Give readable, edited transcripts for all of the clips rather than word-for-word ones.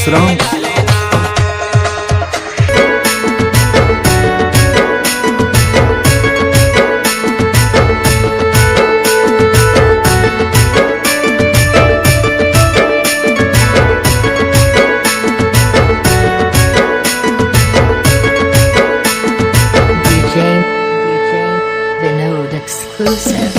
Masram Exclusive.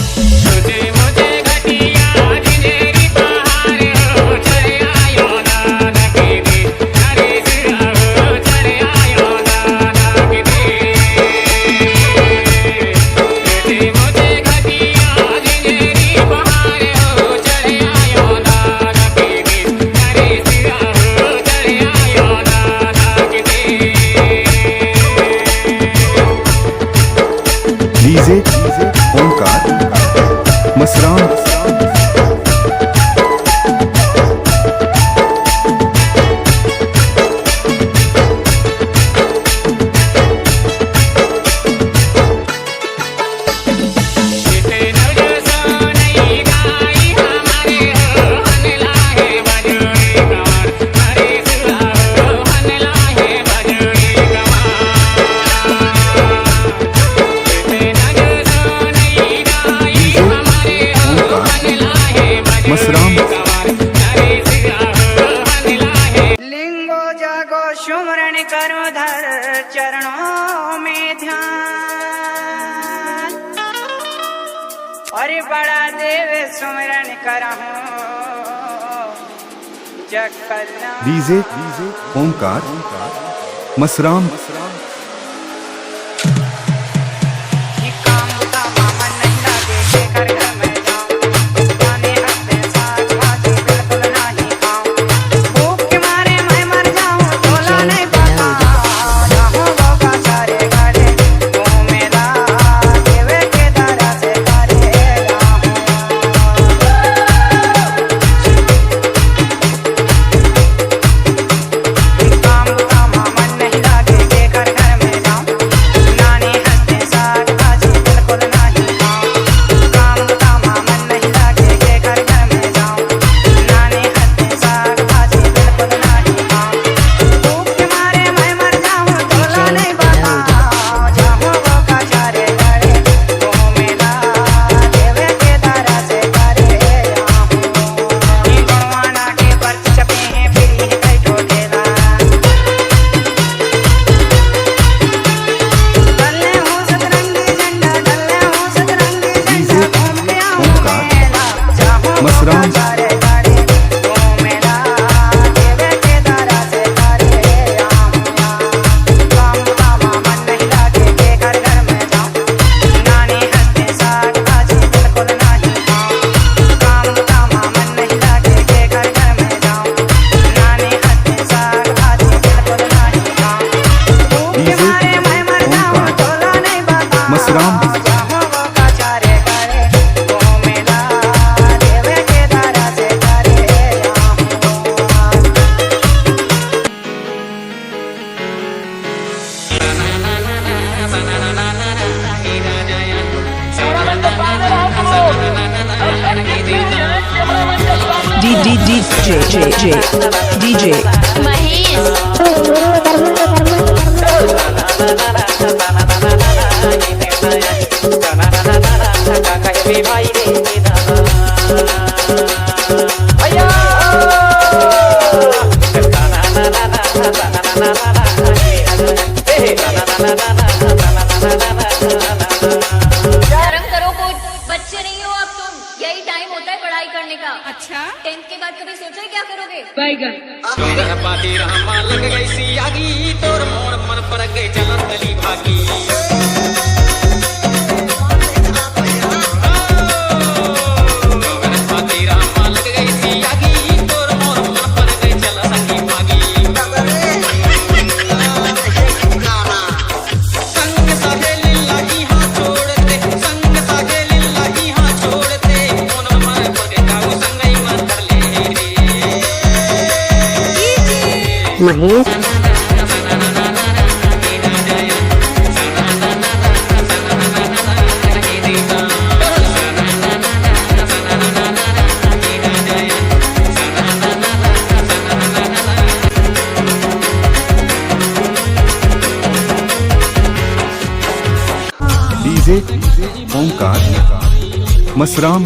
DJ Omkar Masram लिंगो जागो सुमरण करो धर चरणों में ध्यान। अरे बड़ा देव सुमरण करहूं जग कल्याण। डीजे ओमकार मसराम DJ बच्चे नहीं हो अब तुम, यही टाइम होता है पढ़ाई करने का। अच्छा 10th के बाद कभी सोचा है क्या करोगे? बैगन लग गई सी आगी तोर मोर मन पर गई चलन तली भागी। महेश मसराम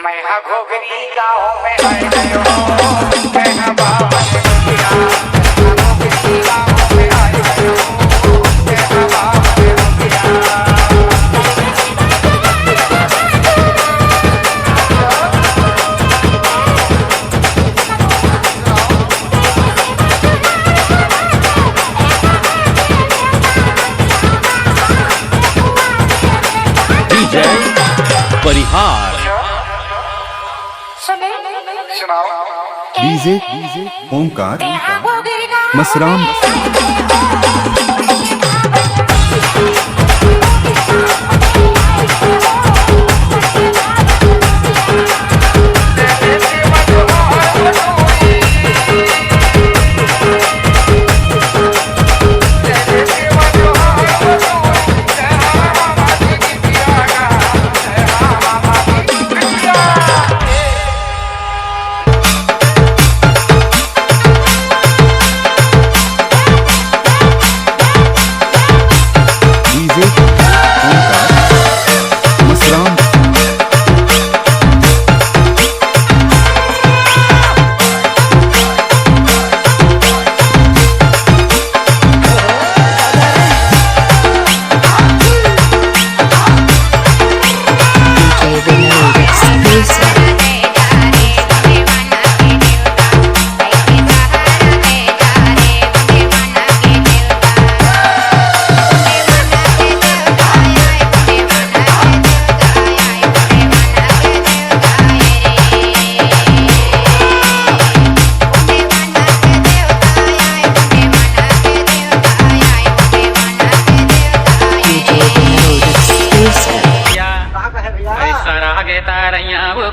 मैं घोगरी गाँव में आए गयो मैं बाबा रुपया घोगरी गाँव में आए गयो मैं बाबा रुपया परिहार डीजे ओमकार मसराम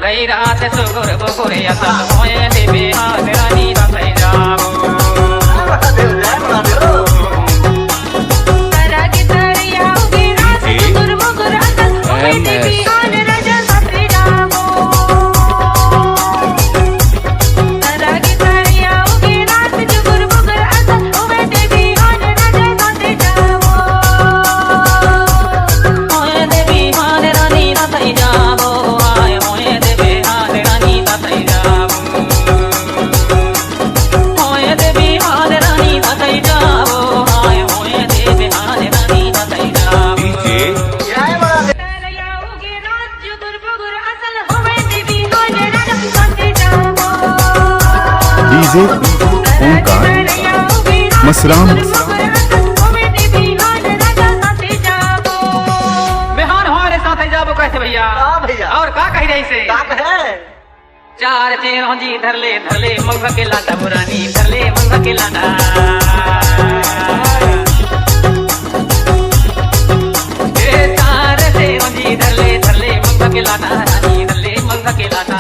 गई रात सुगुर बुगुर असल होए देवे हाथ रानी रसै जाओ डीजे ओमकार मसराम बिहान हमारे साथ जाबो कैसे भैया और का कही रही से चार चेरों जी धर ले मौका के लाटा बुरानी धर ले मौका के लाटा चार चेरों जी धर ले मगधा के लाटा रानी धरले मगधा के लाटा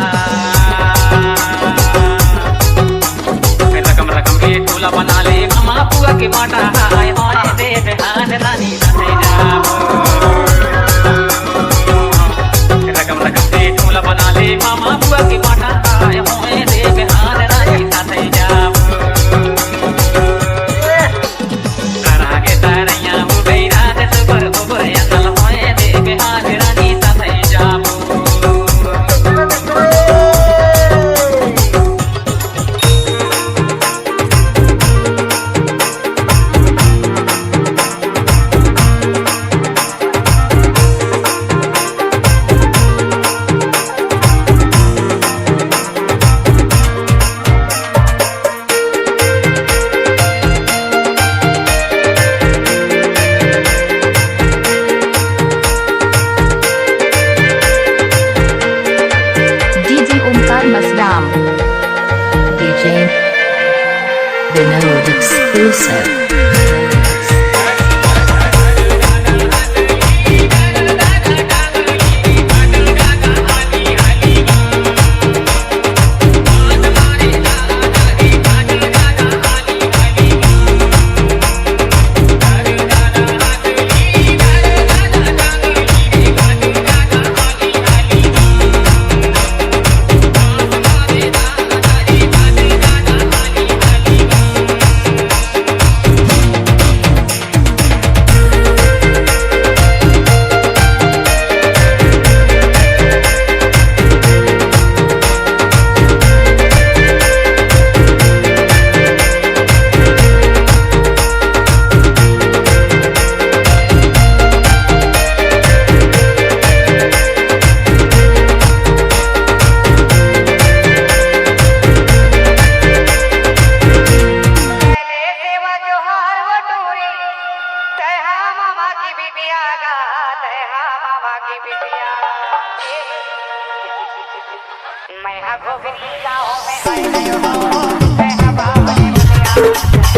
रकम रकम के टोला बना ले मामा पुआ के बाटा हाय हाय दे बिहान रानी साथे जाबो रकम रकम के टोला बना ले मामा पुआ के बाटा हाय हाय दे बिहान रानी साथे जाबो तारागे तारैया उड़ै रात सुबर उबर असल हाय दे बिहान रानी साथे जाबो DJ Omkar Masram. DJ Vinod exclusive. मैं हाँ घोगरी गाँव में आई नहीं हूँ मैं हाँ बाबा ने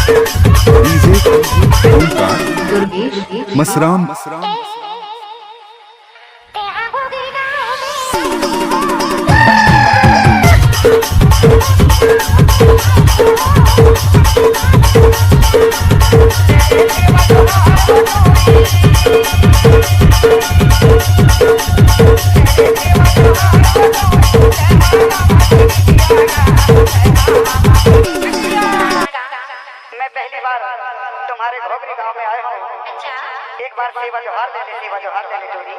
डीजे ओमकार Gurgesh मसराम मैं पहली बार तुम्हारे घोगरी गांव में आया हूँ। एक बार सेवा जोहार ले ले, सेवा जोहार ले ले जोड़ी।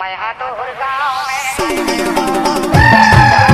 मैं हाँ तो गाँव में आई हूँ।